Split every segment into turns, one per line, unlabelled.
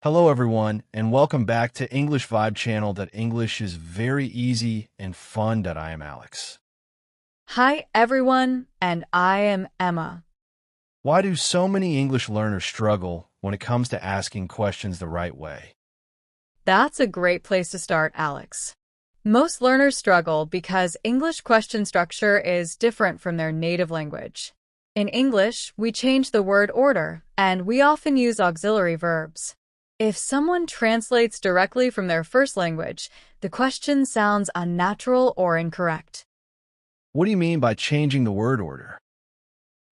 Hello, everyone, and welcome back to English Vibe channel that English is very easy and fun that I am Alex.
Hi, everyone, and I am Emma.
Why do so many English learners struggle when it comes to asking questions the right way?
That's a great place to start, Alex. Most learners struggle because English question structure is different from their native language. In English, we change the word order, and we often use auxiliary verbs. If someone translates directly from their first language, the question sounds unnatural or incorrect.
What do you mean by changing the word order?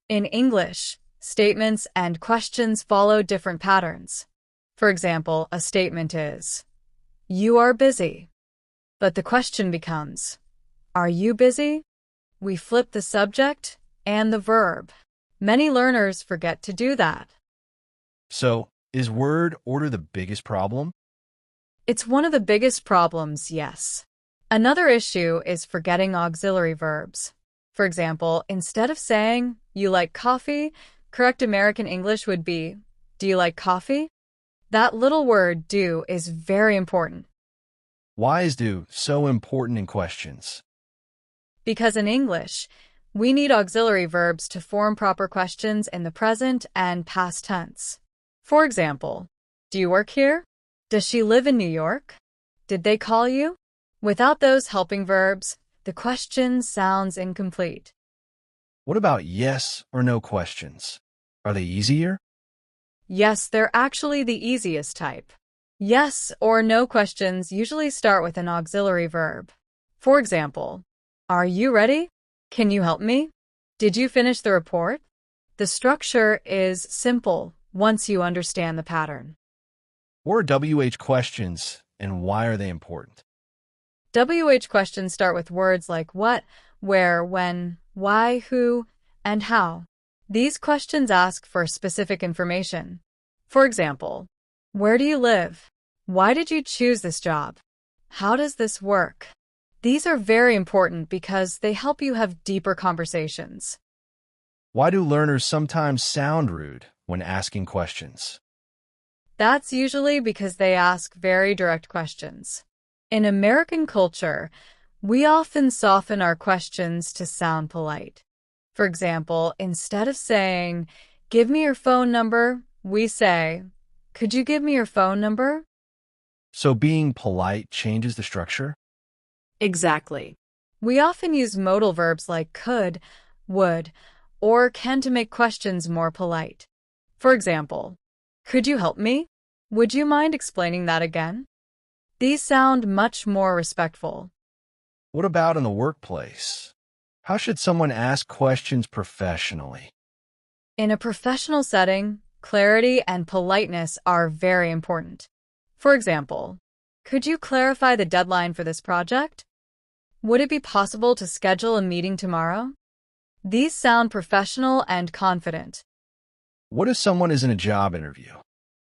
In English, statements and questions follow different patterns. For example, a statement is, "You are busy." But the question becomes, "Are you busy?" We flip the subject and the verb. Many learners forget to do that.
So, is word order the biggest problem?
It's one of the biggest problems, yes. Another issue is forgetting auxiliary verbs. For example, instead of saying, "You like coffee," correct American English would be, "Do you like coffee?" That little word, do, is very important.
Why is do so important in questions?
Because in English, we need auxiliary verbs to form proper questions in the present and past tense. For example, do you work here? Does she live in New York? Did they call you? Without those helping verbs, the question sounds incomplete.
What about yes or no questions? Are they easier?
Yes, they're actually the easiest type. Yes or no questions usually start with an auxiliary verb. For example, are you ready? Can you help me? Did you finish the report? The structure is simple once you understand the pattern.
What are WH questions and why are they important?
WH questions start with words like what, where, when, why, who, and how. These questions ask for specific information. For example, where do you live? Why did you choose this job? How does this work? These are very important because they help you have deeper conversations.
Why do learners sometimes sound rude when asking questions?
That's usually because they ask very direct questions. In American culture, we often soften our questions to sound polite. For example, instead of saying, "Give me your phone number," we say, "Could you give me your phone number?"
So being polite changes the structure?
Exactly. We often use modal verbs like could, would, or can to make questions more polite. For example, could you help me? Would you mind explaining that again? These sound much more respectful.
What about in the workplace? How should someone ask questions professionally?
In a professional setting, clarity and politeness are very important. For example, could you clarify the deadline for this project? Would it be possible to schedule a meeting tomorrow? These sound professional and confident.
What if someone is in a job interview?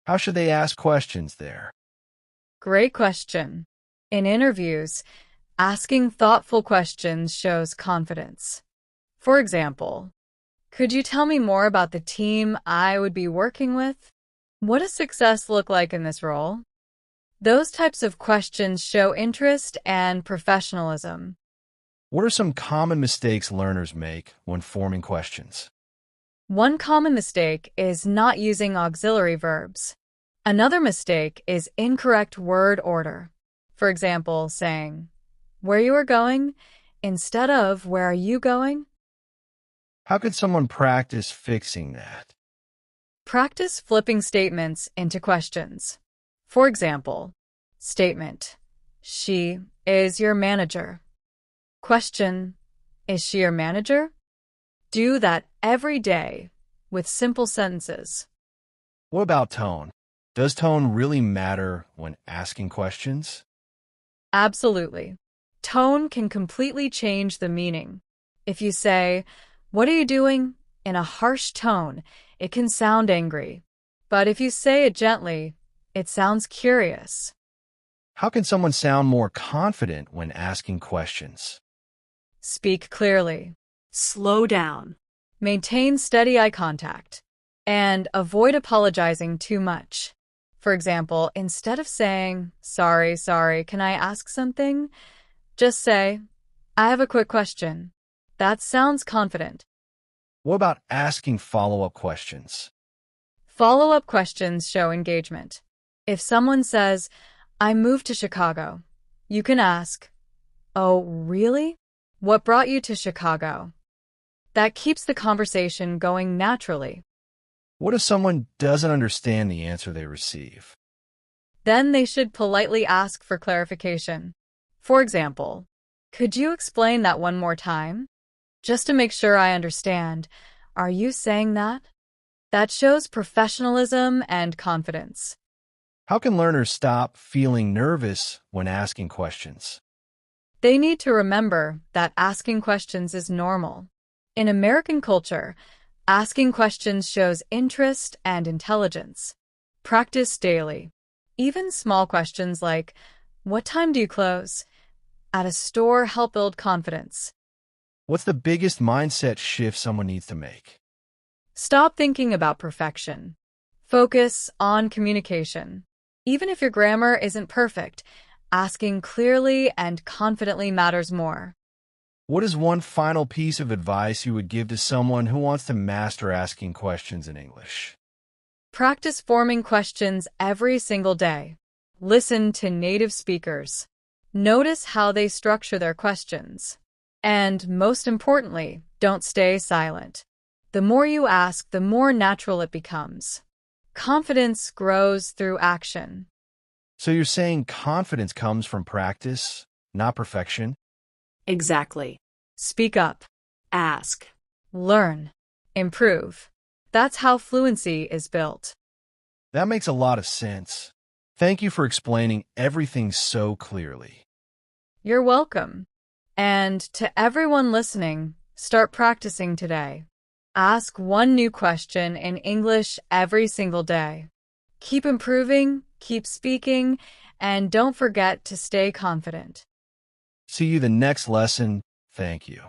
How should they ask questions there?
Great question. In interviews, asking thoughtful questions shows confidence. For example, could you tell me more about the team I would be working with? What does success look like in this role? Those types of questions show interest and professionalism.
What are some common mistakes learners make when forming questions?
One common mistake is not using auxiliary verbs. Another mistake is incorrect word order. For example, saying, "Where you are going," instead of "Where are you going?"
How could someone practice fixing that?
Practice flipping statements into questions. For example, statement, "She is your manager." Question, "Is she your manager?" Do that every day with simple sentences.
What about tone? Does tone really matter when asking questions?
Absolutely. Tone can completely change the meaning. If you say, "What are you doing?" in a harsh tone, it can sound angry. But if you say it gently, it sounds curious.
How can someone sound more confident when asking questions?
Speak clearly. Slow down. Maintain steady eye contact. And avoid apologizing too much. For example, instead of saying, sorry, can I ask something? Just say, I have a quick question. That sounds confident.
What about asking follow-up questions?
Follow-up questions show engagement. If someone says, I moved to Chicago, you can ask, oh, really? What brought you to Chicago? That keeps the conversation going naturally.
What if someone doesn't understand the answer they receive?
Then they should politely ask for clarification. For example, could you explain that one more time? Just to make sure I understand, are you saying that? That shows professionalism and confidence.
How can learners stop feeling nervous when asking questions?
They need to remember that asking questions is normal. In American culture, asking questions shows interest and intelligence. Practice daily. Even small questions like, what time do you close? At a store help build confidence.
What's the biggest mindset shift someone needs to make?
Stop thinking about perfection. Focus on communication. Even if your grammar isn't perfect, asking clearly and confidently matters more.
What is one final piece of advice you would give to someone who wants to master asking questions in English?
Practice forming questions every single day. Listen to native speakers. Notice how they structure their questions. And most importantly, don't stay silent. The more you ask, the more natural it becomes. Confidence grows through action.
So you're saying confidence comes from practice, not perfection?
Exactly.
Speak up.
Ask.
Learn. Improve. That's how fluency is built.
That makes a lot of sense. Thank you for explaining everything so clearly.
You're welcome. And to everyone listening, start practicing today. Ask one new question in English every single day. Keep improving, keep speaking, and don't forget to stay confident.
See you the next lesson. Thank you.